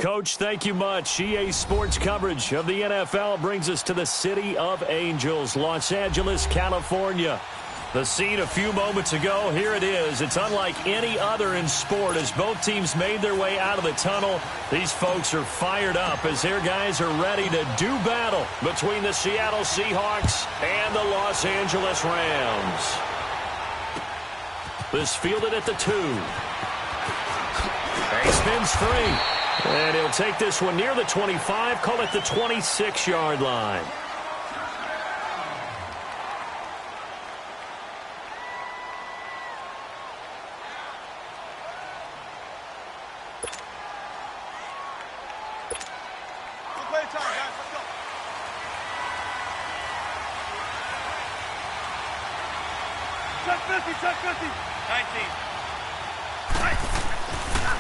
Coach, thank you much. EA Sports coverage of the NFL brings us to the City of Angels, Los Angeles, California. The scene a few moments ago, here it is. It's unlike any other in sport as both teams made their way out of the tunnel. These folks are fired up as their guys are ready to do battle between the Seattle Seahawks and the Los Angeles Rams. This fielded at the 2. He spins free. And he'll take this one near the 25, call it the 26-yard line.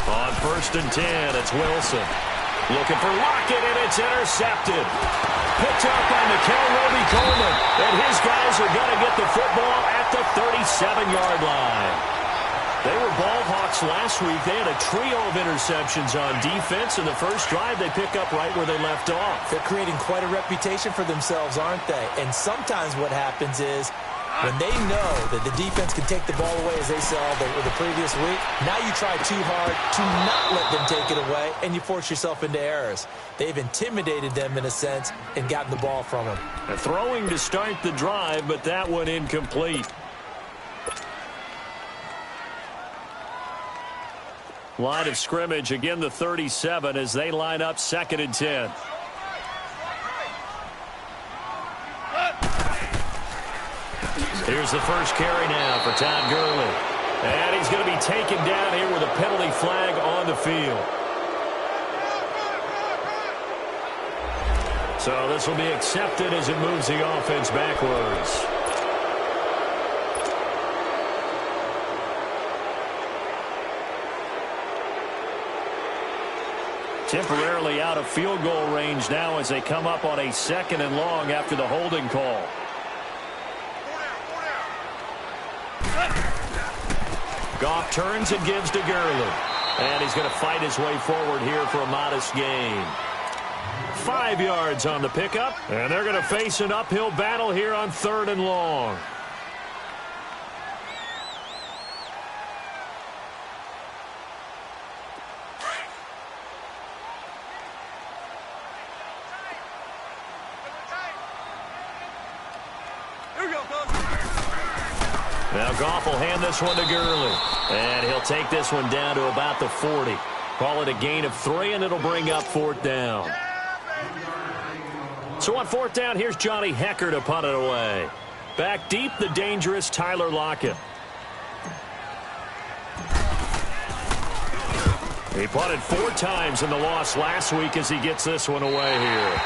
On 1st and 10, it's Wilson. Looking for Lockett, and it's intercepted. Picked up by Mikel Roby-Coleman. And his guys are going to get the football at the 37-yard line. They were ball hawks last week. They had a trio of interceptions on defense. In the first drive, they pick up right where they left off. They're creating quite a reputation for themselves, aren't they? And sometimes what happens is when they know that the defense can take the ball away as they saw the previous week, now you try too hard to not let them take it away, and you force yourself into errors. They've intimidated them in a sense and gotten the ball from them. Throwing to start the drive, but that one incomplete. Line of scrimmage, again the 37 as they line up 2nd and 10. Here's the first carry now for Todd Gurley. And he's going to be taken down here with a penalty flag on the field. So this will be accepted as it moves the offense backwards. Temporarily out of field goal range now as they come up on a 2nd and long after the holding call. Goff turns and gives to Gurley. And he's going to fight his way forward here for a modest gain. 5 yards on the pickup. And they're going to face an uphill battle here on 3rd and long. Now Goff will hand this one to Gurley. And he'll take this one down to about the 40. Call it a gain of 3, and it'll bring up 4th down. So on 4th down, here's Johnny Hecker to punt it away. Back deep, the dangerous Tyler Lockett. He punted 4 times in the loss last week as he gets this one away here.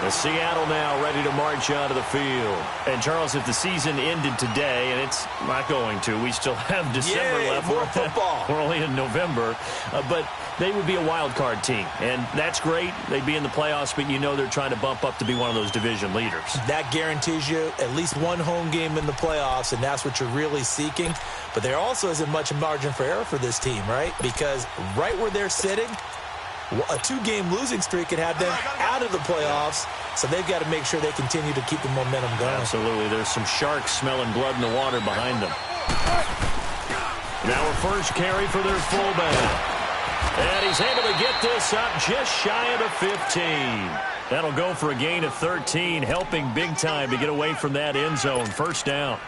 The Seattle now ready to march onto the field. And, Charles, if the season ended today, and it's not going to, we still have December left. More football. We're only in November. But they would be a wild card team. And that's great. They'd be in the playoffs, but you know they're trying to bump up to be one of those division leaders. That guarantees you at least one home game in the playoffs, and that's what you're really seeking. But there also isn't much margin for error for this team, right? Because right where they're sitting, a 2-game losing streak could have them out of the playoffs, so they've got to make sure they continue to keep the momentum going. Absolutely. There's some sharks smelling blood in the water behind them. Now a first carry for their fullback. And he's able to get this up just shy of the 15. That'll go for a gain of 13, helping big time to get away from that end zone. 1st down.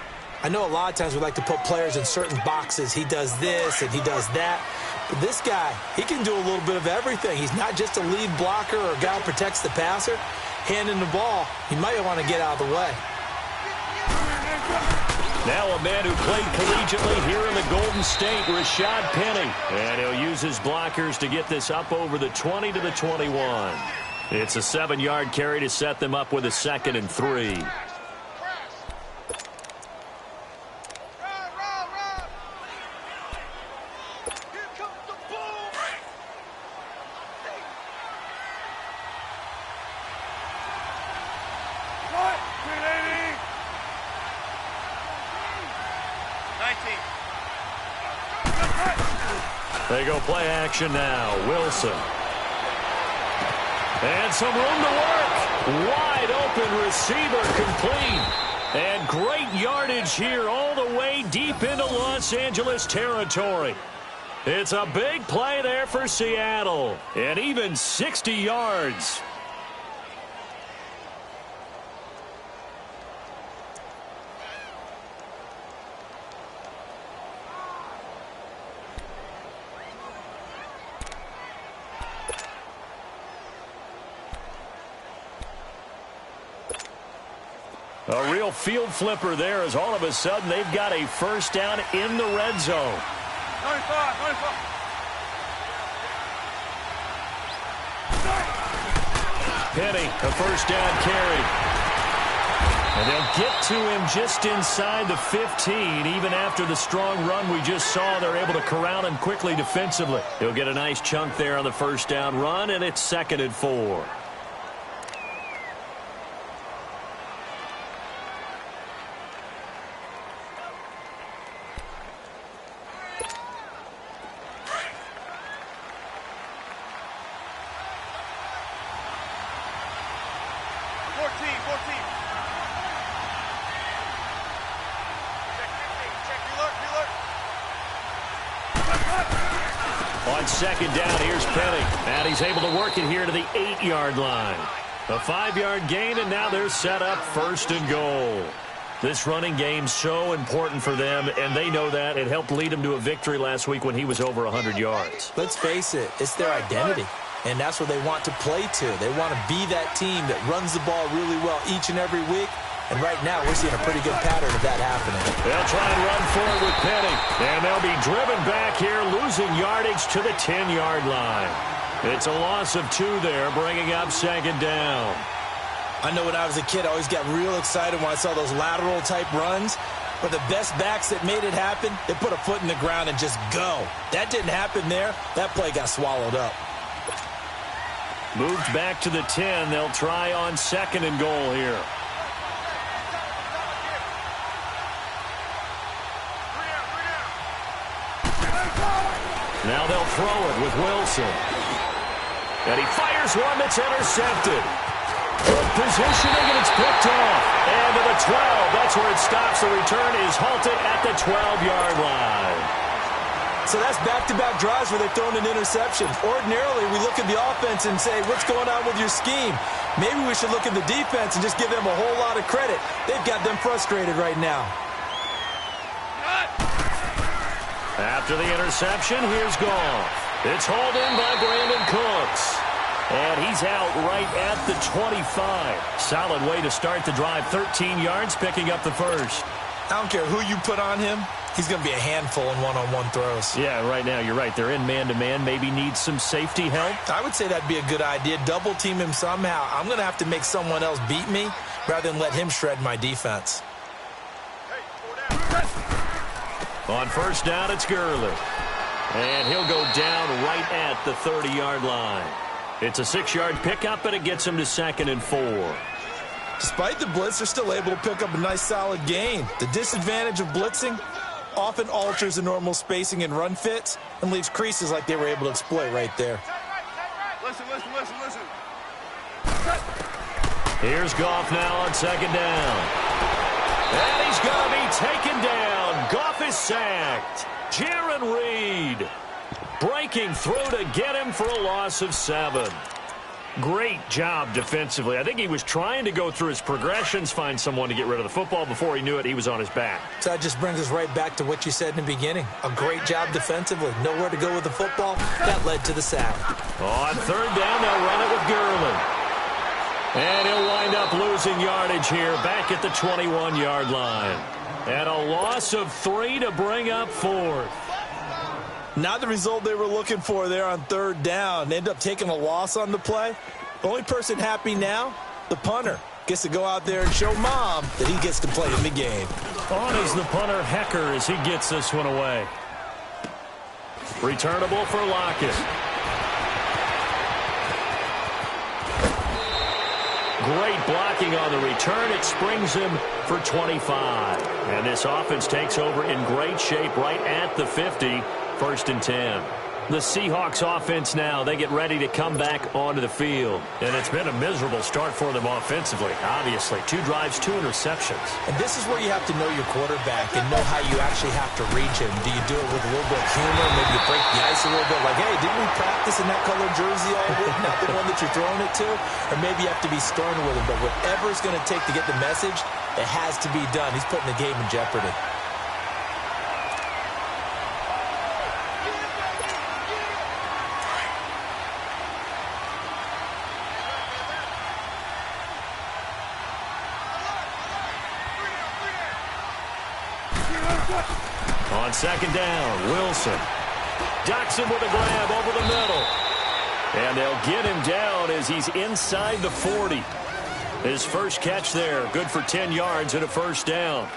I know a lot of times we like to put players in certain boxes. He does this and he does that. But this guy, he can do a little bit of everything. He's not just a lead blocker or a guy who protects the passer. Handing the ball, he might want to get out of the way. Now a man who played collegiately here in the Golden State, Rashad Penny. And he'll use his blockers to get this up over the 20 to the 21. It's a 7-yard carry to set them up with a 2nd and 3. They go play action now. Wilson. And some room to work. Wide open receiver complete. And great yardage here all the way deep into Los Angeles territory. It's a big play there for Seattle. And even 60 yards. A real field flipper there as all of a sudden they've got a first down in the red zone. 25. Penny, a first down carry. And they'll get to him just inside the 15. Even after the strong run we just saw, they're able to corral him quickly defensively. He'll get a nice chunk there on the first down run, and it's 2nd and 4. On 2nd down, here's Penny. And he's able to work it here to the 8-yard line. A 5-yard gain, and now they're set up 1st and goal. This running game's so important for them, and they know that. It helped lead them to a victory last week when he was over 100 yards. Let's face it, it's their identity. And that's what they want to play to. They want to be that team that runs the ball really well each and every week. And right now, we're seeing a pretty good pattern of that happening. They'll try and run forward with Penny. And they'll be driven back here, losing yardage to the 10-yard line. It's a loss of 2 there, bringing up 2nd down. I know when I was a kid, I always got real excited when I saw those lateral-type runs. But the best backs that made it happen, they put a foot in the ground and just go. That didn't happen there. That play got swallowed up. Moved back to the 10. They'll try on 2nd and goal here. Now they'll throw it with Wilson. And he fires one that's intercepted. Good positioning, and it's picked off. And to the 12. That's where it stops. The return is halted at the 12-yard line. So that's back-to-back drives where they've thrown an interception. Ordinarily, we look at the offense and say, what's going on with your scheme? Maybe we should look at the defense and just give them a whole lot of credit. They've got them frustrated right now. After the interception, here's Goff. It's hauled in by Brandon Cooks. And he's out right at the 25. Solid way to start the drive. 13 yards, picking up the first. I don't care who you put on him. He's going to be a handful in one-on-one throws. Yeah, right now, you're right. They're in man-to-man. Maybe needs some safety help. I would say that'd be a good idea. Double team him somehow. I'm going to have to make someone else beat me rather than let him shred my defense. On first down, it's Gurley. And he'll go down right at the 30-yard line. It's a 6-yard pickup, and it gets him to 2nd and 4. Despite the blitz, they're still able to pick up a nice solid gain. The disadvantage of blitzing often alters the normal spacing and run fits and leaves creases like they were able to exploit right there. Listen. Here's Goff now on 2nd down. And he's going to be taken down. Goff is sacked. Jaron Reed breaking through to get him for a loss of 7. Great job defensively. I think he was trying to go through his progressions, find someone to get rid of the football. Before he knew it, he was on his back. So that just brings us right back to what you said in the beginning. A great job defensively. Nowhere to go with the football. That led to the sack. On 3rd down, they'll run it with Gurley. And he'll wind up losing yardage here back at the 21-yard line. And a loss of 3 to bring up 4th. Not the result they were looking for there on 3rd down. They end up taking a loss on the play. The only person happy now, the punter, gets to go out there and show Mom that he gets to play in the game. On is the punter, Hecker, as he gets this one away. Returnable for Lockett. Great blocking on the return. It springs him for 25. And this offense takes over in great shape right at the 50. 1st and 10. The Seahawks offense now, they get ready to come back onto the field. And it's been a miserable start for them offensively, obviously. 2 drives, 2 interceptions. And this is where you have to know your quarterback and know how you actually have to reach him. Do you do it with a little bit of humor? Maybe you break the ice a little bit like, hey, didn't we practice in that color jersey all week? Not the one that you're throwing it to? Or maybe you have to be stern with him. But whatever it's going to take to get the message, it has to be done. He's putting the game in jeopardy. On second down, Wilson. Ducks him with a grab over the middle. And they'll get him down as he's inside the 40. His first catch there, good for 10 yards and a first down.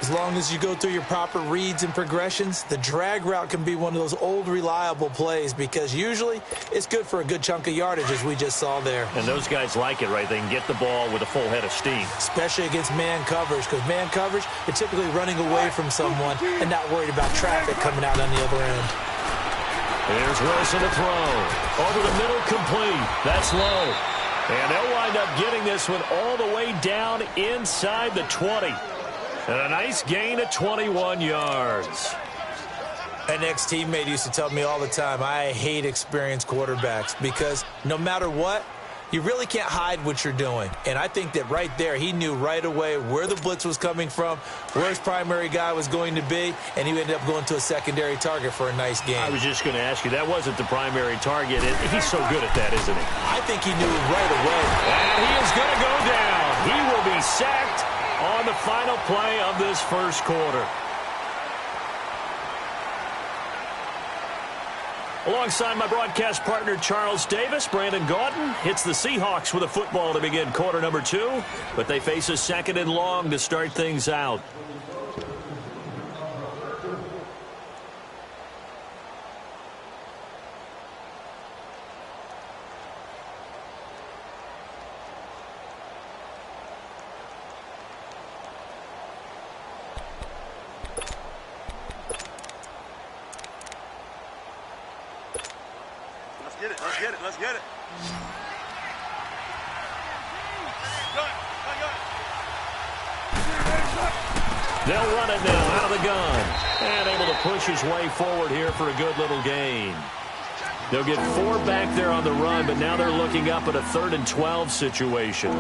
As long as you go through your proper reads and progressions, the drag route can be one of those old reliable plays because usually it's good for a good chunk of yardage as we just saw there. And those guys like it, right? They can get the ball with a full head of steam. Especially against man coverage because man coverage, you're typically running away from someone and not worried about traffic coming out on the other end. Here's Wilson to throw. Over the middle, complete. That's low. And they'll wind up getting this one all the way down inside the 20. And a nice gain of 21 yards. An ex-teammate used to tell me all the time, I hate experienced quarterbacks because no matter what, you really can't hide what you're doing. And I think that right there, he knew right away where the blitz was coming from, where his primary guy was going to be, and he ended up going to a secondary target for a nice game. I was just going to ask you, that wasn't the primary target. He's so good at that, isn't he? I think he knew right away. And he is going to go down. He will be sacked on the final play of this first quarter. Alongside my broadcast partner, Charles Davis, Brandon Gaudin hits the Seahawks with a football to begin quarter number 2, but they face a second and long to start things out. Let's get it. They'll run it now out of the gun. And able to push his way forward here for a good little gain. They'll get 4 back there on the run, but now they're looking up at a 3rd and 12 situation.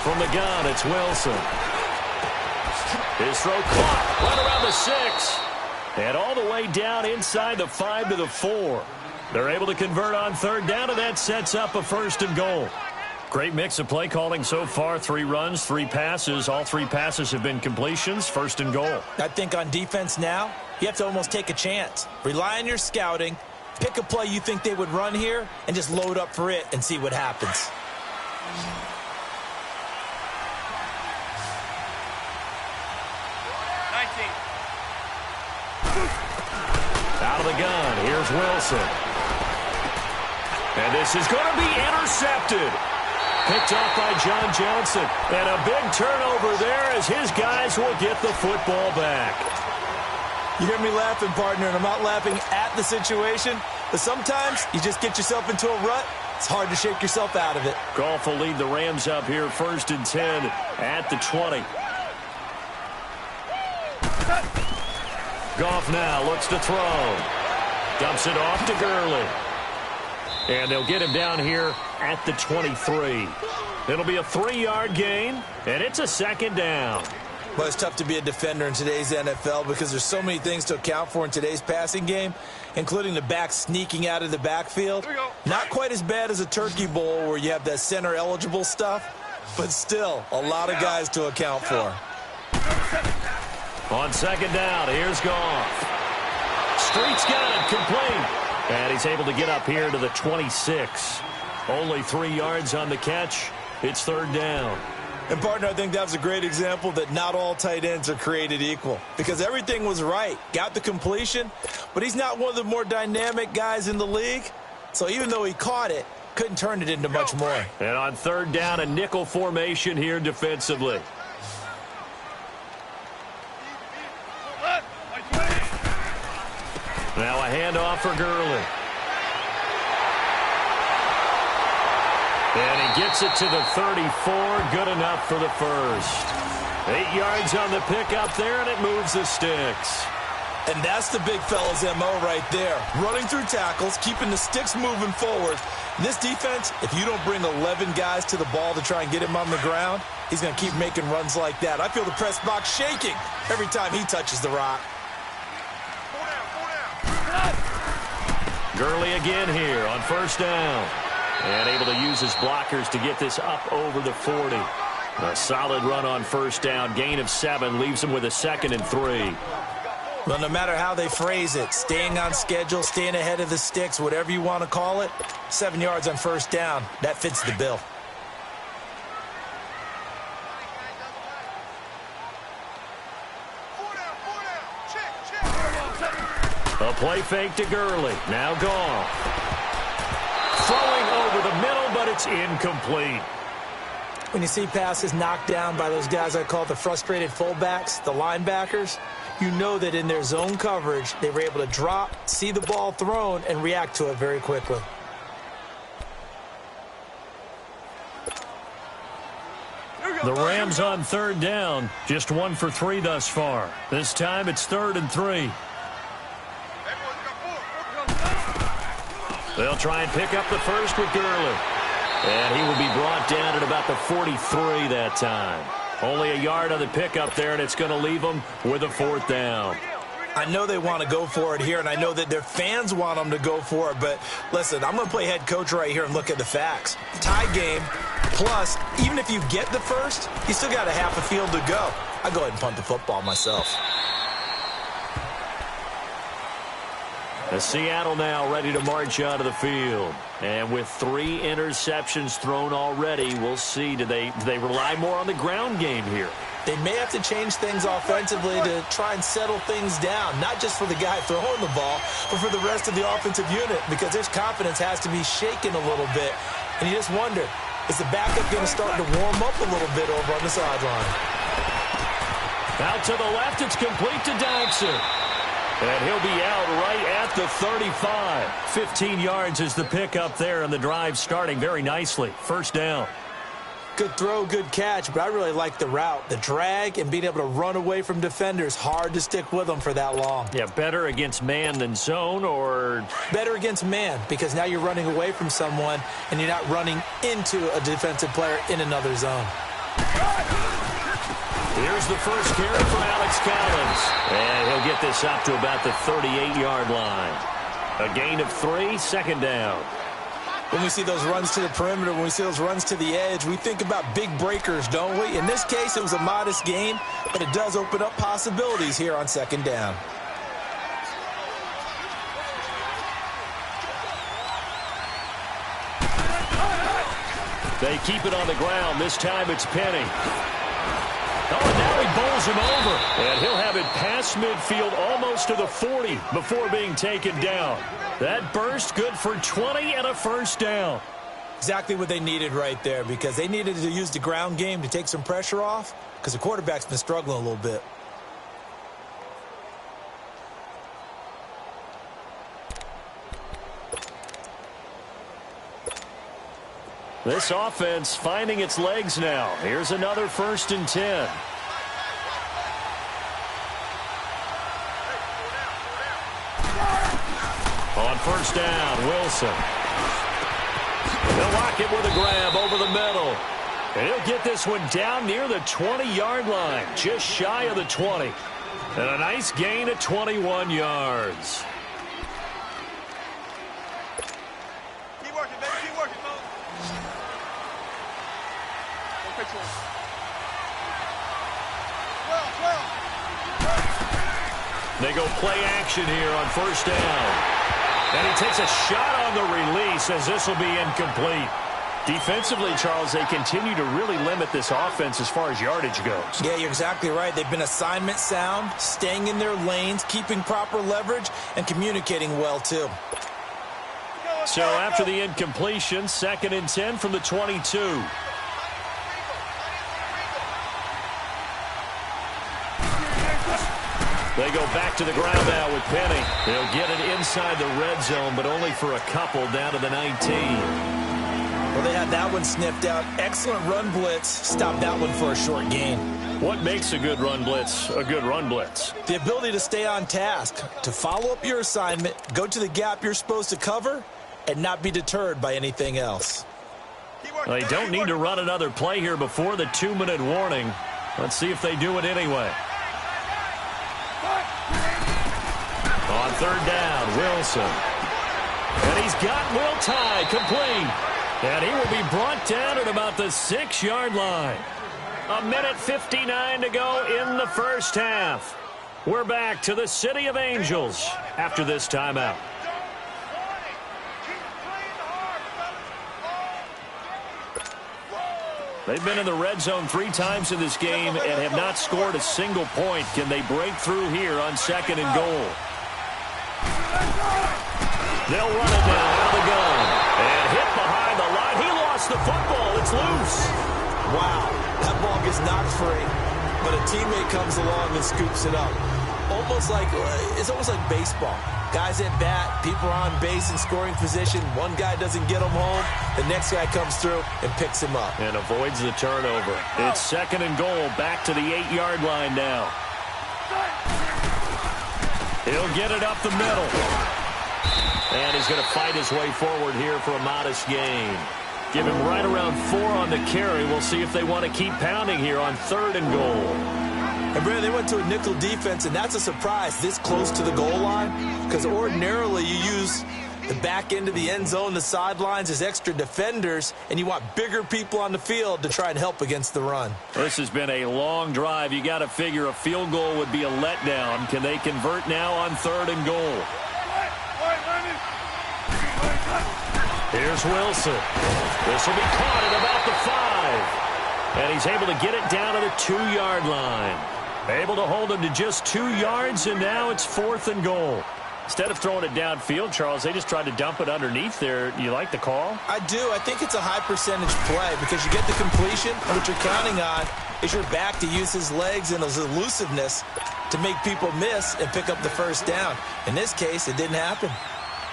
From the gun, it's Wilson. His throw caught right around the 6. And all the way down inside the 5 to the 4. They're able to convert on 3rd down, and that sets up a 1st and goal. Great mix of play calling so far. 3 runs, 3 passes. All 3 passes have been completions. 1st and goal. I think on defense now, you have to almost take a chance. Rely on your scouting. Pick a play you think they would run here, and just load up for it and see what happens. Out of the gun, here's Wilson. And this is going to be intercepted. Picked off by John Johnson. And a big turnover there as his guys will get the football back. You hear me laughing, partner, and I'm not laughing at the situation, but sometimes you just get yourself into a rut. It's hard to shake yourself out of it. Goff will lead the Rams up here 1st and 10 at the 20. Goff now looks to throw. Dumps it off to Gurley. And they'll get him down here at the 23. It'll be a 3-yard gain, and it's a 2nd down. Well, it's tough to be a defender in today's NFL because there's so many things to account for in today's passing game, including the back sneaking out of the backfield. Not quite as bad as a turkey bowl where you have that center-eligible stuff, but still a lot of guys to account for. On 2nd down, here's Goff. Street's got it, complete. And he's able to get up here to the 26. Only 3 yards on the catch. It's 3rd down. And, partner, I think that was a great example that not all tight ends are created equal because everything was right. Got the completion, but he's not one of the more dynamic guys in the league. So even though he caught it, couldn't turn it into much more. And on third down, a nickel formation here defensively. Now a handoff for Gurley. And he gets it to the 34. Good enough for the first. 8 yards on the pickup there, and it moves the sticks. And that's the big fella's MO right there. Running through tackles, keeping the sticks moving forward. This defense, if you don't bring 11 guys to the ball to try and get him on the ground, he's going to keep making runs like that. I feel the press box shaking every time he touches the rock. Gurley again here on first down. And able to use his blockers to get this up over the 40. A solid run on first down. Gain of 7 leaves him with a 2nd and 3. Well, no matter how they phrase it, staying on schedule, staying ahead of the sticks, whatever you want to call it, 7 yards on first down, that fits the bill. A play fake to Gurley. Now gone. Throwing over the middle, but it's incomplete. When you see passes knocked down by those guys I call the frustrated fullbacks, the linebackers, you know that in their zone coverage, they were able to drop, see the ball thrown, and react to it very quickly. The Rams on third down, just 1 for 3 thus far. This time it's 3rd and 3. They'll try and pick up the first with Gurley. And he will be brought down at about the 43 that time. Only a yard on the pickup there, and it's going to leave them with a 4th down. I know they want to go for it here, and I know that their fans want them to go for it. But, listen, I'm going to play head coach right here and look at the facts. Tie game, plus, even if you get the first, you still got a half a field to go. I'll go ahead and punt the football myself. The Seattle now ready to march out of the field. And with 3 interceptions thrown already, we'll see. Do they rely more on the ground game here? They may have to change things offensively to try and settle things down, not just for the guy throwing the ball, but for the rest of the offensive unit, because their confidence has to be shaken a little bit. And you just wonder, is the backup going to start to warm up a little bit over on the sideline? Out to the left, it's complete to Dodson. And he'll be out right at the 35. 15 yards is the pickup there, and the drive starting very nicely. First down. Good throw, good catch, but I really like the route. The drag and being able to run away from defenders, hard to stick with them for that long. Yeah, better against man than zone, or? Better against man, because now you're running away from someone, and you're not running into a defensive player in another zone. Here's the first carry for Alex Collins. And he'll get this up to about the 38-yard line. A gain of 3, 2nd down. When we see those runs to the perimeter, when we see those runs to the edge, we think about big breakers, don't we? In this case, it was a modest gain, but it does open up possibilities here on 2nd down. They keep it on the ground. This time it's Penny. Oh, and now he bowls him over. And he'll have it past midfield almost to the 40 before being taken down. That burst good for 20 and a first down. Exactly what they needed right there, because they needed to use the ground game to take some pressure off, because the quarterback's been struggling a little bit. This offense finding its legs now. Here's another 1st and 10. On first down, Wilson. They'll lock it with a grab over the middle. And he'll get this one down near the 20-yard line, just shy of the 20. And a nice gain of 21 yards. They go play action here on first down. And he takes a shot on the release as this will be incomplete. Defensively, Charles, they continue to really limit this offense as far as yardage goes. Yeah, you're exactly right. They've been assignment sound, staying in their lanes, keeping proper leverage, and communicating well, too. So after the incompletion, 2nd and 10 from the 22. They go back to the ground now with Penny. They'll get it inside the red zone, but only for a couple down to the 19. Well, they had that one sniffed out. Excellent run blitz. Stopped that one for a short gain. What makes a good run blitz a good run blitz? The ability to stay on task, to follow up your assignment, go to the gap you're supposed to cover, and not be deterred by anything else. They don't need to run another play here before the 2-minute warning. Let's see if they do it anyway. On 3rd down, Wilson. And he's got Will Tye complete. And he will be brought down at about the 6-yard line. 1:59 to go in the first half. We're back to the City of Angels after this timeout. They've been in the red zone 3 times in this game and have not scored a single point. Can they break through here on 2nd and goal? They'll run it down out of the gun. And hit behind the line. He lost the football. It's loose. Wow. That ball gets knocked free, but a teammate comes along and scoops it up. It's almost like baseball. Guys at bat, people are on base in scoring position. One guy doesn't get him home. The next guy comes through and picks him up. And avoids the turnover. It's 2nd and goal, back to the 8-yard line now. He'll get it up the middle. And he's going to fight his way forward here for a modest gain. Give him right around 4 on the carry. We'll see if they want to keep pounding here on 3rd and goal. And, Brad, they went to a nickel defense, and that's a surprise this close to the goal line, because ordinarily you use the back end of the end zone, the sidelines as extra defenders, and you want bigger people on the field to try and help against the run. This has been a long drive. You got to figure a field goal would be a letdown. Can they convert now on 3rd and goal? Here's Wilson. This will be caught at about the 5. And he's able to get it down to the 2-yard line. Able to hold him to just 2 yards, and now it's 4th and goal. Instead of throwing it downfield, Charles, they just tried to dump it underneath there. You like the call? I do. I think it's a high percentage play because you get the completion, and what you're counting on is your back to use his legs and his elusiveness to make people miss and pick up the first down. In this case, it didn't happen.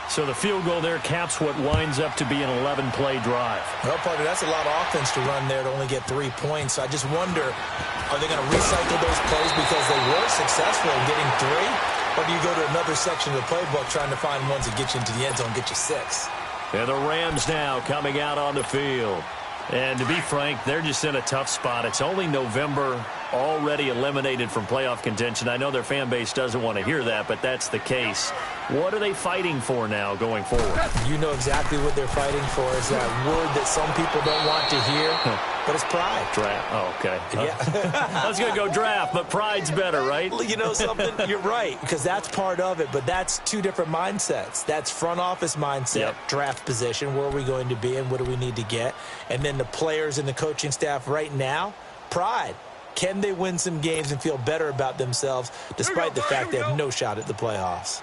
So the field goal there caps what winds up to be an 11-play drive. Well, partner, that's a lot of offense to run there to only get 3 points. So I just wonder, are they going to recycle those plays because they were successful in getting 3? Or do you go to another section of the playbook trying to find ones that get you into the end zone and get you 6? And the Rams now coming out on the field. And to be frank, they're just in a tough spot. It's only November, already eliminated from playoff contention. I know their fan base doesn't want to hear that, but that's the case. What are they fighting for now going forward? You know exactly what they're fighting for. Is that word that some people don't want to hear, but it's pride. Draft. Oh, okay. Yeah. I was going to go draft, but pride's better, right? You know something? You're right, because that's part of it, but that's 2 different mindsets. That's front office mindset, draft position, where are we going to be and what do we need to get? And then the players and the coaching staff right now, pride. Can they win some games and feel better about themselves despite the fact they have no shot at the playoffs?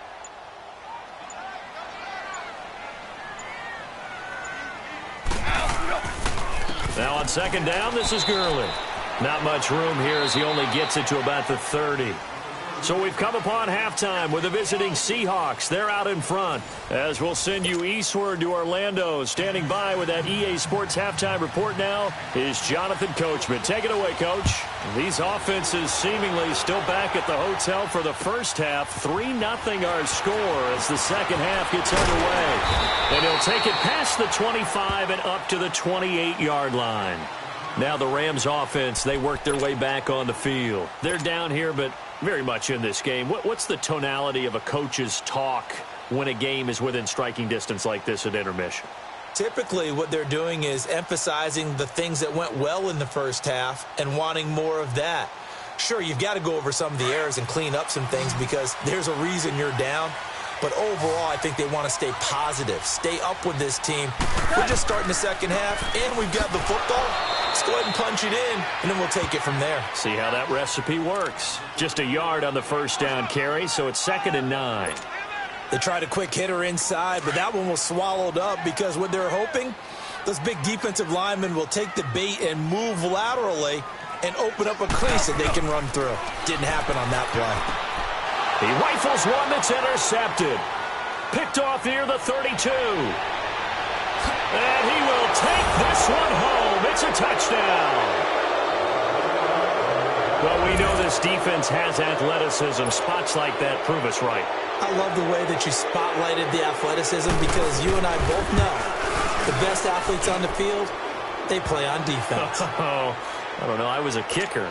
Now on 2nd down, this is Gurley. Not much room here as he only gets it to about the 30. So we've come upon halftime with the visiting Seahawks. They're out in front. As we'll send you eastward to Orlando. Standing by with that EA Sports halftime report now is Jonathan Coachman. Take it away, Coach. These offenses seemingly still back at the hotel for the first half. 3-0 our score as the second half gets underway. And he'll take it past the 25 and up to the 28-yard line. Now the Rams offense, they work their way back on the field. They're down here, but very much in this game. What's the tonality of a coach's talk when a game is within striking distance like this at intermission? Typically, what they're doing is emphasizing the things that went well in the first half and wanting more of that. Sure, you've got to go over some of the errors and clean up some things because there's a reason you're down. But overall, I think they want to stay positive, stay up with this team. We're just starting the second half, and we've got the football. Let's go ahead and punch it in, and then we'll take it from there. See how that recipe works. Just a yard on the first down carry, so it's 2nd and 9. They tried a quick hitter inside, but that one was swallowed up because what they're hoping, those big defensive linemen will take the bait and move laterally and open up a crease that they can run through. Didn't happen on that play. He rifles one that's intercepted. Picked off near the 32. And he will take this one home. It's a touchdown. Well, we know this defense has athleticism. Spots like that prove us right. I love the way that you spotlighted the athleticism because you and I both know the best athletes on the field, they play on defense. Oh, I don't know. I was a kicker.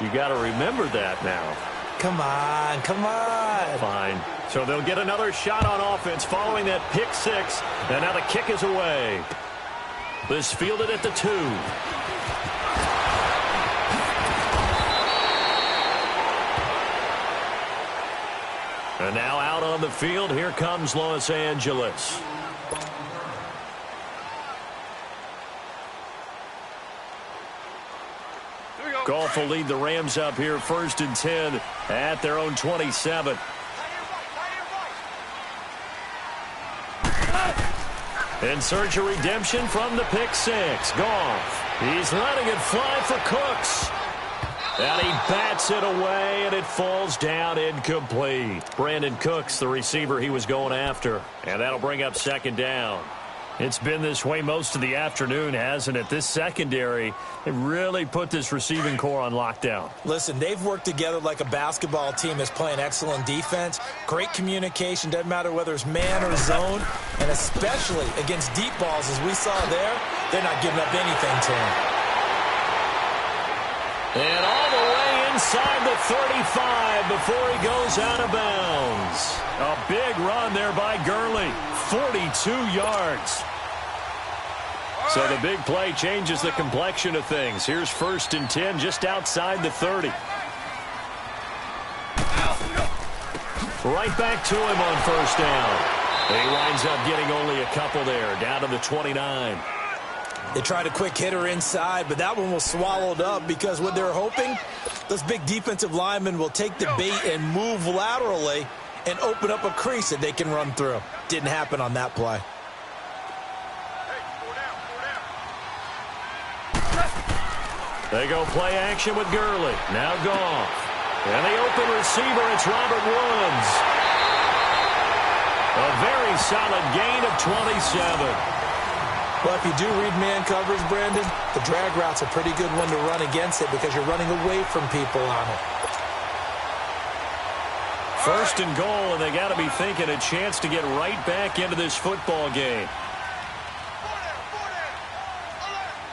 You got to remember that now. Come on, come on. Fine. So they'll get another shot on offense following that pick six. And now the kick is away. This fielded at the 2. And now out on the field, here comes Los Angeles. Goff will lead the Rams up here 1st and 10 at their own 27. In search of redemption from the pick six. Goff. He's letting it fly for Cooks. And he bats it away, and it falls down incomplete. Brandon Cooks, the receiver he was going after. And that'll bring up 2nd down. It's been this way most of the afternoon, hasn't it? This secondary, they really put this receiving core on lockdown. Listen, they've worked together like a basketball team that's playing excellent defense. Great communication, doesn't matter whether it's man or zone. And especially against deep balls, as we saw there, they're not giving up anything to him. And all the way inside the 35 before he goes out of bounds. A big run there by Gurley. 42 yards. So the big play changes the complexion of things. Here's 1st and 10 just outside the 30. Right back to him on 1st down. He winds up getting only a couple there, down to the 29. They tried a quick hitter inside, but that one was swallowed up because what they're hoping, those big defensive linemen will take the bait and move laterally and open up a crease that they can run through. Didn't happen on that play. They go play action with Gurley. Now Goff. And the open receiver, it's Robert Woods. A very solid gain of 27. Well, if you do read man coverage, Brandon, the drag route's a pretty good one to run against it because you're running away from people on it. 1st and goal, and they got to be thinking a chance to get right back into this football game.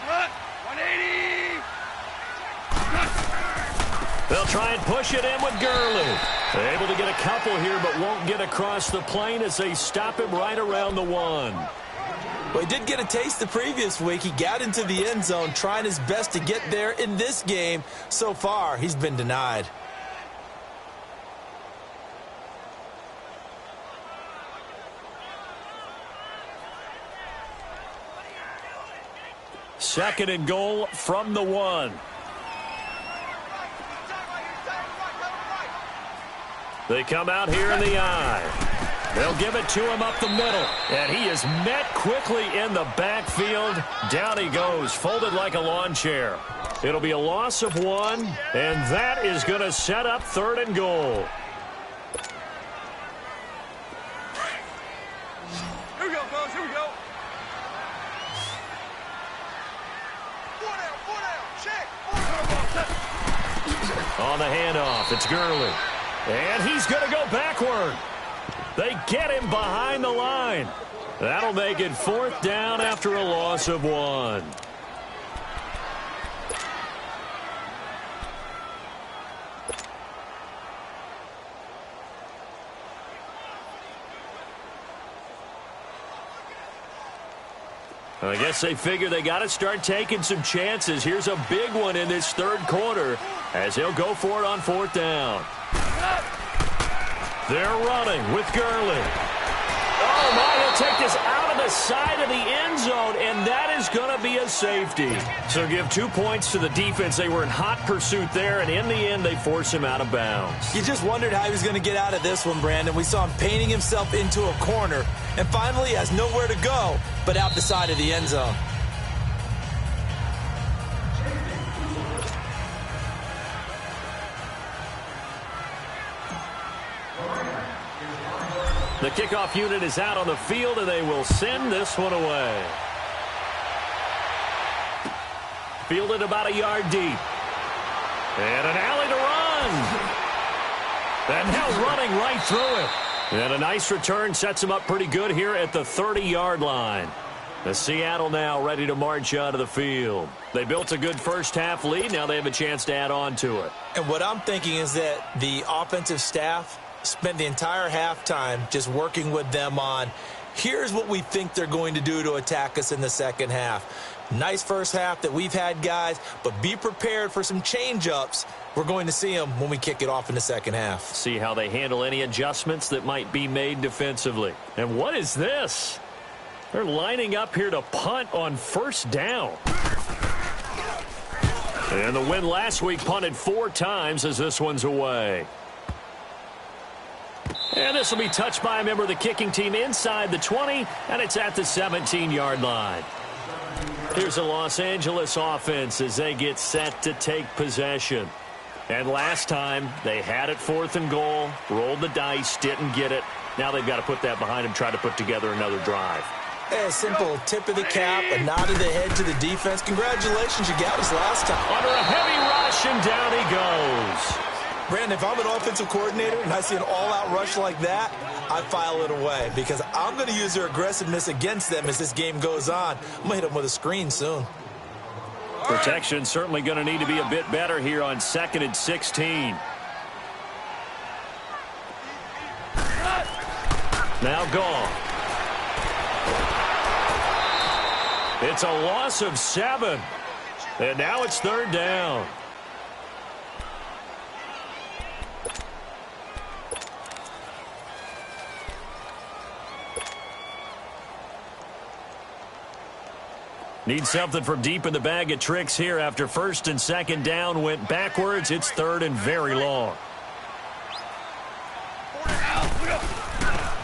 180. They'll try and push it in with Gurley. They're able to get a couple here, but won't get across the plane as they stop him right around the 1. Well, he did get a taste the previous week. He got into the end zone trying his best to get there in this game. So far, he's been denied. Second and goal from the 1. They come out here in the eye. They'll give it to him up the middle. And he is met quickly in the backfield. Down he goes, folded like a lawn chair. It'll be a loss of 1, and that is going to set up 3rd and goal. Here we go, fellas. Here we go. 4 down. Check. On the handoff, it's Gurley. And he's going to go backward. They get him behind the line. That'll make it 4th down after a loss of 1. I guess they figure they got to start taking some chances. Here's a big one in this 3rd quarter as he'll go for it on 4th down. They're running with Gurley. Oh, my, he'll take this out of the side of the end zone, and that is going to be a safety. So give 2 points to the defense. They were in hot pursuit there, and in the end, they force him out of bounds. You just wondered how he was going to get out of this one, Brandon. We saw him painting himself into a corner, and finally he has nowhere to go but out the side of the end zone. The kickoff unit is out on the field, and they will send this one away. Fielded about a yard deep. And an alley to run. And now running right through it. And a nice return sets him up pretty good here at the 30-yard line. The Seattle now ready to march onto the field. They built a good first-half lead. Now they have a chance to add on to it. And what I'm thinking is that the offensive staff spent the entire halftime just working with them on, here's what we think they're going to do to attack us in the second half. Nice first half that we've had, guys, but be prepared for some change-ups. We're going to see them when we kick it off in the second half. See how they handle any adjustments that might be made defensively. And what is this? They're lining up here to punt on first down. And the win last week punted 4 times as this one's away. And this will be touched by a member of the kicking team inside the 20, and it's at the 17-yard line. Here's the Los Angeles offense as they get set to take possession. And last time, they had it 4th and goal, rolled the dice, didn't get it. Now they've got to put that behind them, try to put together another drive. A simple tip of the cap, a nod of the head to the defense. Congratulations, you got us last time. Under a heavy rush, and down he goes. Brandon, if I'm an offensive coordinator and I see an all-out rush like that, I file it away because I'm going to use their aggressiveness against them as this game goes on. I'm going to hit them with a screen soon. Protection certainly going to need to be a bit better here on 2nd and 16. Now gone. It's a loss of 7. And now it's 3rd down. Need something from deep in the bag of tricks here after 1st and 2nd down went backwards. It's 3rd and very long.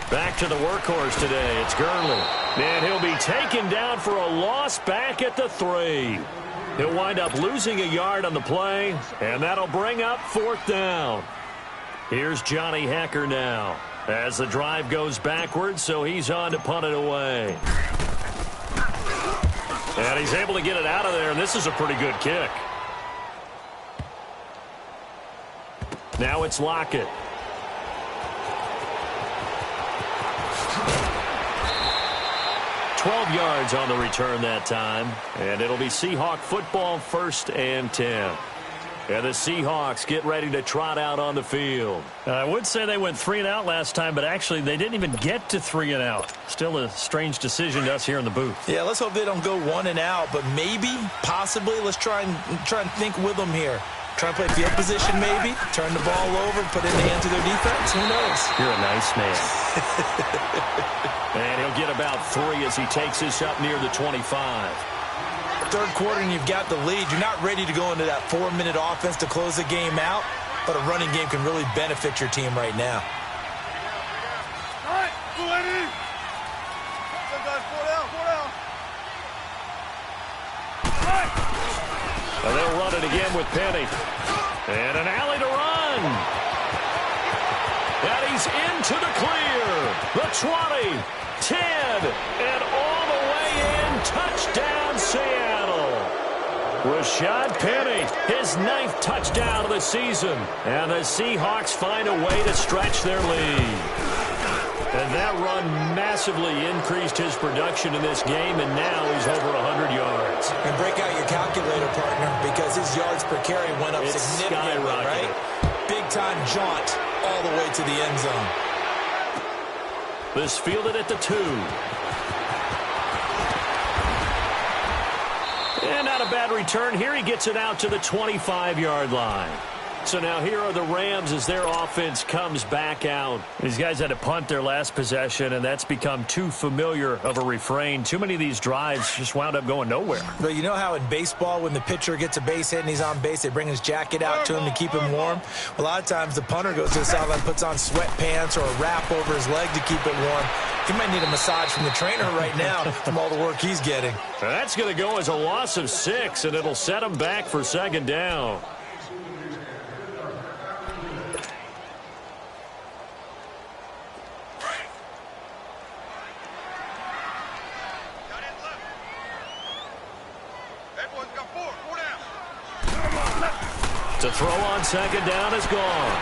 Back to the workhorse today. It's Gurley. And he'll be taken down for a loss back at the 3. He'll wind up losing a yard on the play, and that'll bring up 4th down. Here's Johnny Hecker now as the drive goes backwards, so he's on to punt it away. And he's able to get it out of there, and this is a pretty good kick. Now it's Lockett. $12 yards on the return that time, and it'll be Seahawk football, 1st and 10. And the Seahawks get ready to trot out on the field. I would say they went 3 and out last time, but actually they didn't even get to 3 and out. Still a strange decision to us here in the booth. Yeah, let's hope they don't go 1 and out, but maybe, possibly, let's try and think with them here. Try and play field position maybe, turn the ball over, put it in the hands of their defense. Who knows? You're a nice man. And he'll get about 3 as he takes this up near the 25. 3rd quarter and you've got the lead. You're not ready to go into that 4-minute offense to close the game out, but a running game can really benefit your team right now. All right, go ahead in. Some guys, 4 down, 4 down. All right. And they'll run it again with Penny. And an alley to run. And he's into the clear. The 20, 10, and all the way in. Touchdown, Seattle. Rashad Penny, his 9th touchdown of the season. And the Seahawks find a way to stretch their lead. And that run massively increased his production in this game, and now he's over 100 yards. And break out your calculator, partner, because his yards per carry went up significantly, right? Big-time jaunt all the way to the end zone. This fielded at the 2. And not a bad return here. He gets it out to the 25-yard line. So now here are the Rams as their offense comes back out. These guys had to punt their last possession, and that's become too familiar of a refrain. Too many of these drives just wound up going nowhere. But you know how in baseball when the pitcher gets a base hit and he's on base, they bring his jacket out to him to keep him warm? A lot of times the punter goes to the sideline, puts on sweatpants or a wrap over his leg to keep it warm. He might need a massage from the trainer right now from all the work he's getting. That's going to go as a loss of 6, and it'll set him back for second down. To throw on second down is gone.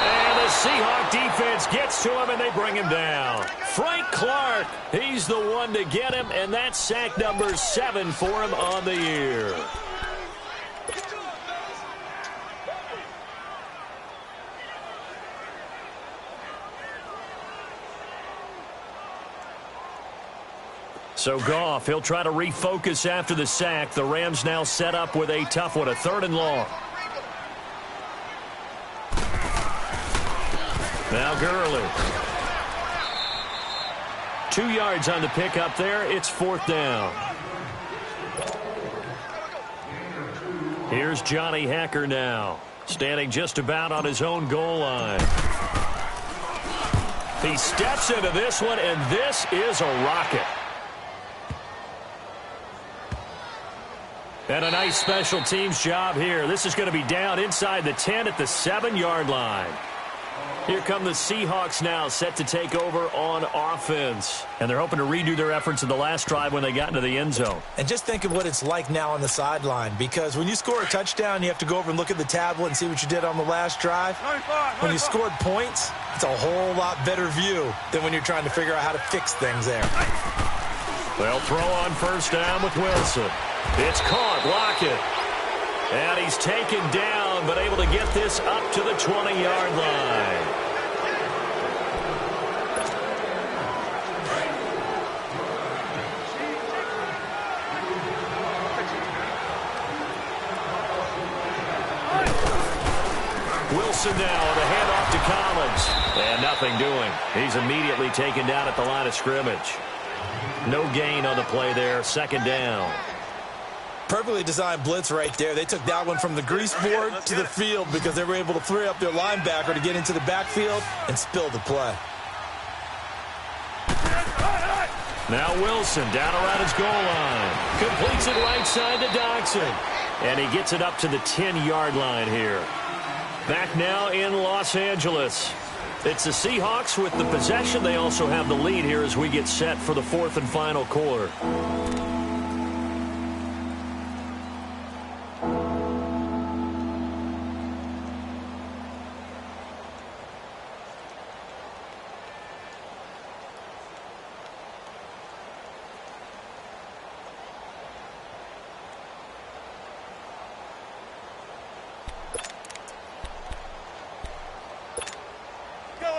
And the Seahawk defense gets to him, and they bring him down. Frank Clark, he's the one to get him, and that's sack number 7 for him on the year. So Goff, he'll try to refocus after the sack. The Rams now set up with a tough one, a 3rd and long. Now Gurley. 2 yards on the pickup there. It's 4th down. Here's Johnny Hacker now, standing just about on his own goal line. He steps into this one, and this is a rocket. And a nice special teams job here. This is going to be down inside the 10 at the 7-yard line. Here come the Seahawks now, set to take over on offense. And they're hoping to redo their efforts in the last drive when they got into the end zone. And just think of what it's like now on the sideline, because when you score a touchdown, you have to go over and look at the tablet and see what you did on the last drive. When you scored points, it's a whole lot better view than when you're trying to figure out how to fix things there. They'll throw on first down with Wilson. It's caught, Lockett. And he's taken down, but able to get this up to the 20-yard line. Wilson now with a handoff to Collins. And nothing doing. He's immediately taken down at the line of scrimmage. No gain on the play there, 2nd down. Perfectly designed blitz right there. They took that one from the grease board to the field because they were able to free up their linebacker to get into the backfield and spill the play. Now Wilson down around his goal line. Completes it right side to Dodson. And he gets it up to the 10-yard line here. Back now in Los Angeles. It's the Seahawks with the possession. They also have the lead here as we get set for the 4th and final quarter.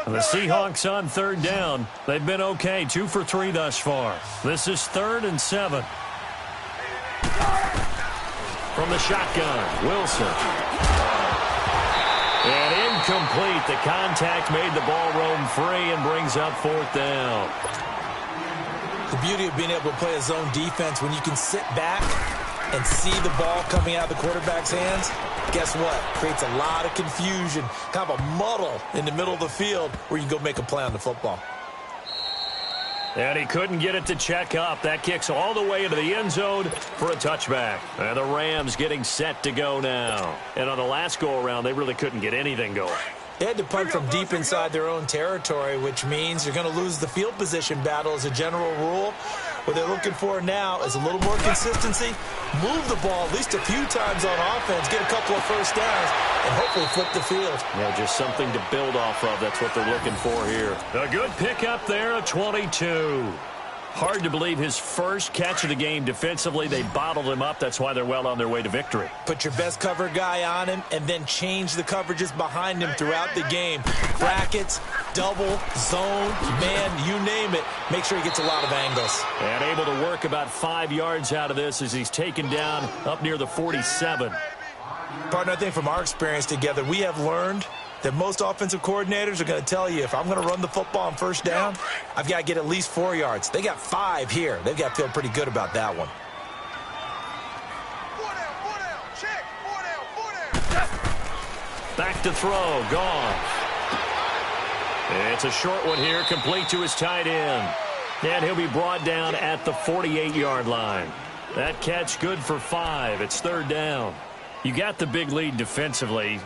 The Seahawks on 3rd down. They've been okay, 2 for 3 thus far. This is 3rd and 7. From the shotgun, Wilson. And incomplete. The contact made the ball roam free and brings up 4th down. The beauty of being able to play a zone defense when you can sit back and see the ball coming out of the quarterback's hands, guess what? Creates a lot of confusion, kind of a muddle in the middle of the field where you can go make a play on the football. And he couldn't get it to check up. That kicks all the way into the end zone for a touchback. And the Rams getting set to go now. And on the last go-around, they really couldn't get anything going. They had to punt from deep inside their own territory, which means you're going to lose the field position battle as a general rule. What they're looking for now is a little more consistency, move the ball at least a few times on offense, get a couple of first downs, and hopefully flip the field. Yeah, just something to build off of. That's what they're looking for here. A good pickup there at 22. Hard to believe his first catch of the game defensively. They bottled him up. That's why they're well on their way to victory. Put your best cover guy on him and then change the coverages behind him throughout the game. Brackets, double, zone, man, you name it. Make sure he gets a lot of angles. And able to work about 5 yards out of this as he's taken down up near the 47. Partner, I think from our experience together, we have learned that most offensive coordinators are going to tell you, if I'm going to run the football on first down, I've got to get at least 4 yards. They got 5 here. They've got to feel pretty good about that one. 4 down, check, 4 down. Back to throw, gone. It's a short one here, complete to his tight end. And he'll be brought down at the 48-yard line. That catch good for 5. It's third down. You got the big lead defensively,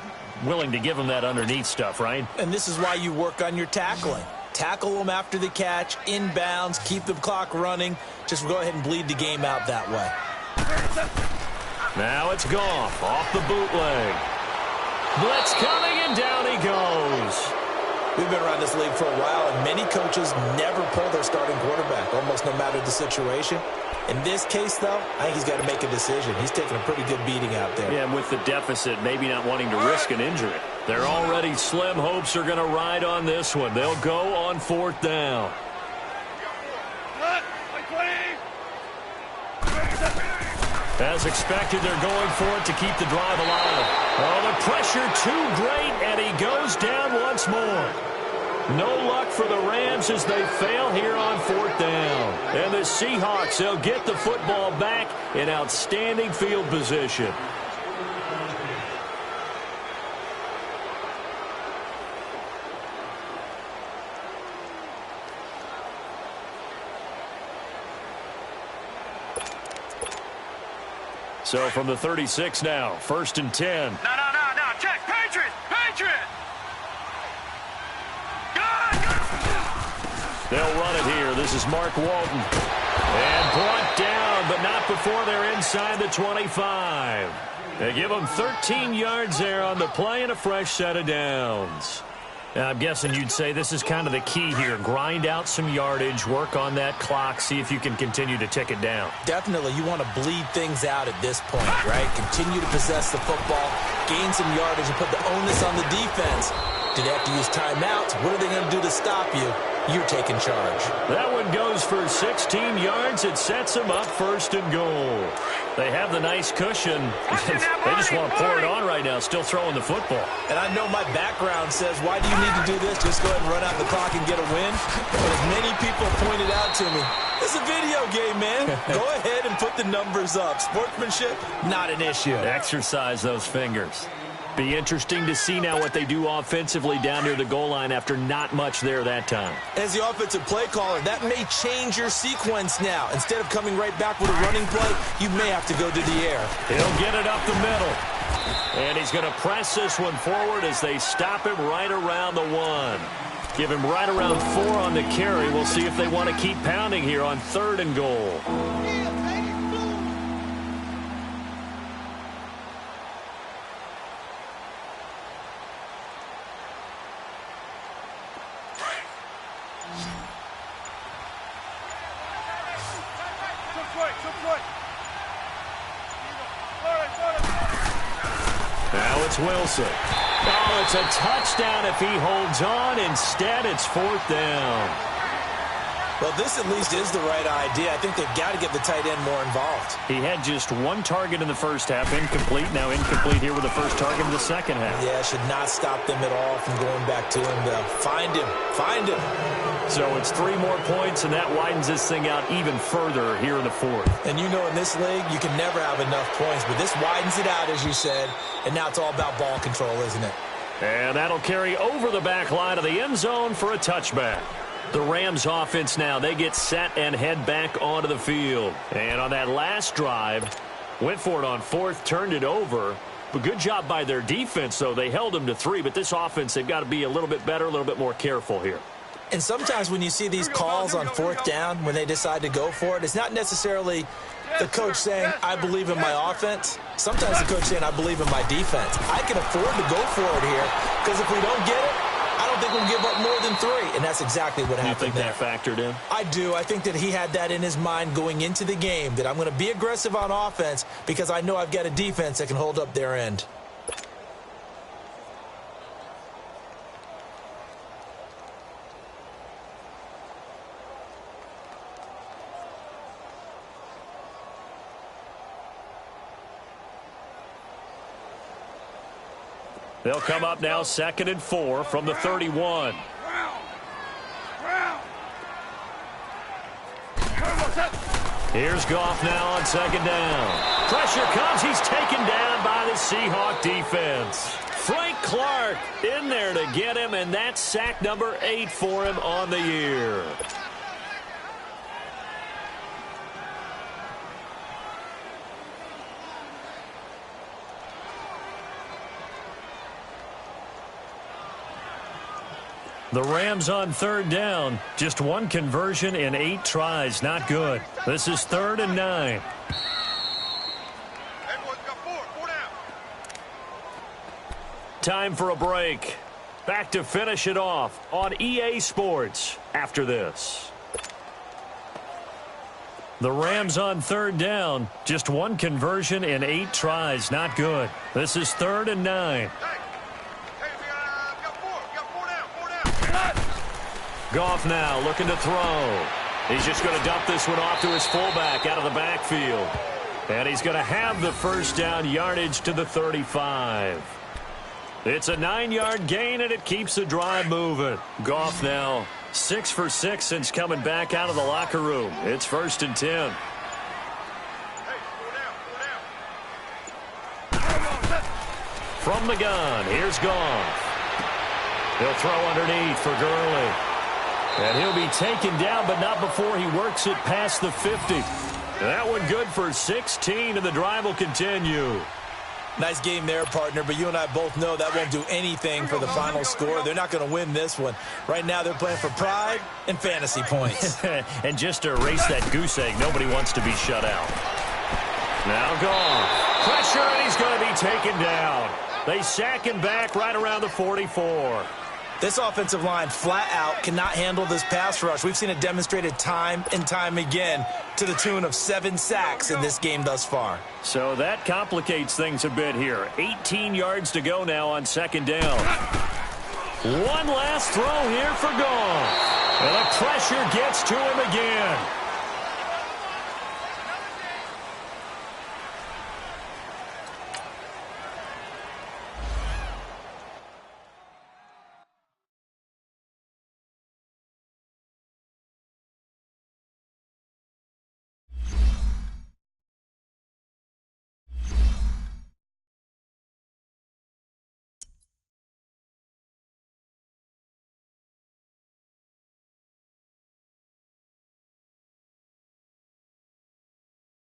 willing to give them that underneath stuff, right? And this is why you work on your tackling. Tackle them after the catch, inbounds, keep the clock running. Just go ahead and bleed the game out that way. Now it's Goff off the bootleg. Blitz coming, and down he goes. We've been around this league for a while, and many coaches never pull their starting quarterback, almost no matter the situation. In this case, though, I think he's got to make a decision. He's taking a pretty good beating out there. Yeah, and with the deficit, maybe not wanting to risk an injury. Their already slim hopes are going to ride on this one. They'll go on fourth down. As expected, they're going for it to keep the drive alive. Oh, the pressure too great, and he goes down once more. No luck for the Rams as they fail here on fourth down. And the Seahawks, they'll get the football back in outstanding field position. So from the 36 now, 1st and 10. No, check, Patriot! They'll run it here. This is Mark Walton. And brought down, but not before they're inside the 25. They give them 13 yards there on the play and a fresh set of downs. Now, I'm guessing you'd say this is kind of the key here. Grind out some yardage, work on that clock, see if you can continue to tick it down. Definitely, you want to bleed things out at this point, right? Continue to possess the football, gain some yardage, and put the onus on the defense. Do they have to use timeouts? What are they going to do to stop you? You're taking charge. That one goes for 16 yards. It sets them up 1st and goal. They have the nice cushion. They just want to pour it on right now, still throwing the football. And I know my background says, why do you need to do this? Just go ahead and run out the clock and get a win. But as many people pointed out to me, it's a video game, man. Go ahead and put the numbers up. Sportsmanship, not an issue. Exercise those fingers. Be interesting to see now what they do offensively down near the goal line after not much there that time. As the offensive play caller, that may change your sequence now. Instead of coming right back with a running play, you may have to go to the air. He'll get it up the middle. And he's going to press this one forward as they stop him right around the 1. Give him right around 4 on the carry. We'll see if they want to keep pounding here on 3rd and goal. Now it's Wilson. Oh, it's a touchdown if he holds on. Instead, it's 4th down. Well, this at least is the right idea. I think they've got to get the tight end more involved. He had just 1 target in the first half, incomplete. Now incomplete here with the first target in the second half. Yeah, should not stop them at all from going back to him. Find him. So it's 3 more points, and that widens this thing out even further here in the 4th. And you know in this league, you can never have enough points, but this widens it out, as you said, and now it's all about ball control, isn't it? And that'll carry over the back line of the end zone for a touchback. The Rams offense now, they get set and head back onto the field. And on that last drive, went for it on 4th, turned it over. But good job by their defense, though. They held them to 3, but this offense, they've got to be a little bit better, a little bit more careful here. And sometimes when you see these calls on 4th down, when they decide to go for it, it's not necessarily the coach saying, I believe in my offense. Sometimes the coach saying, I believe in my defense. I can afford to go for it here, because if we don't get it, I don't think we'll give up more than 3, and that's exactly what happened there. You think that factored in? I do. I think that he had that in his mind going into the game, that I'm going to be aggressive on offense because I know I've got a defense that can hold up their end. They'll come up now 2nd and 4 from the 31. Here's Goff now on 2nd down. Pressure comes. He's taken down by the Seahawk defense. Frank Clark in there to get him, and that's sack number 8 for him on the year. The Rams on 3rd down. Just 1 conversion in 8 tries. Not good. This is 3rd and 9. Time for a break. Back to finish it off on EA Sports after this. The Rams on 3rd down. Just 1 conversion in 8 tries. Not good. This is 3rd and 9. Goff now looking to throw. He's just going to dump this one off to his fullback out of the backfield. And he's going to have the 1st down yardage to the 35. It's a 9-yard gain, and it keeps the drive moving. Goff now 6 for 6 since coming back out of the locker room. It's 1st and 10. From the gun, here's Goff. He'll throw underneath for Gurley. And he'll be taken down, but not before he works it past the 50. That one good for 16, and the drive will continue. Nice game there, partner, but you and I both know that won't do anything for the final score. They're not going to win this one. Right now, they're playing for pride and fantasy points. And just to erase that goose egg, nobody wants to be shut out. Now Goff. Pressure, and he's going to be taken down. They sack him back right around the 44. This offensive line flat out cannot handle this pass rush. We've seen it demonstrated time and time again to the tune of 7 sacks in this game thus far. So that complicates things a bit here. 18 yards to go now on 2nd down. One last throw here for Goff. And the pressure gets to him again.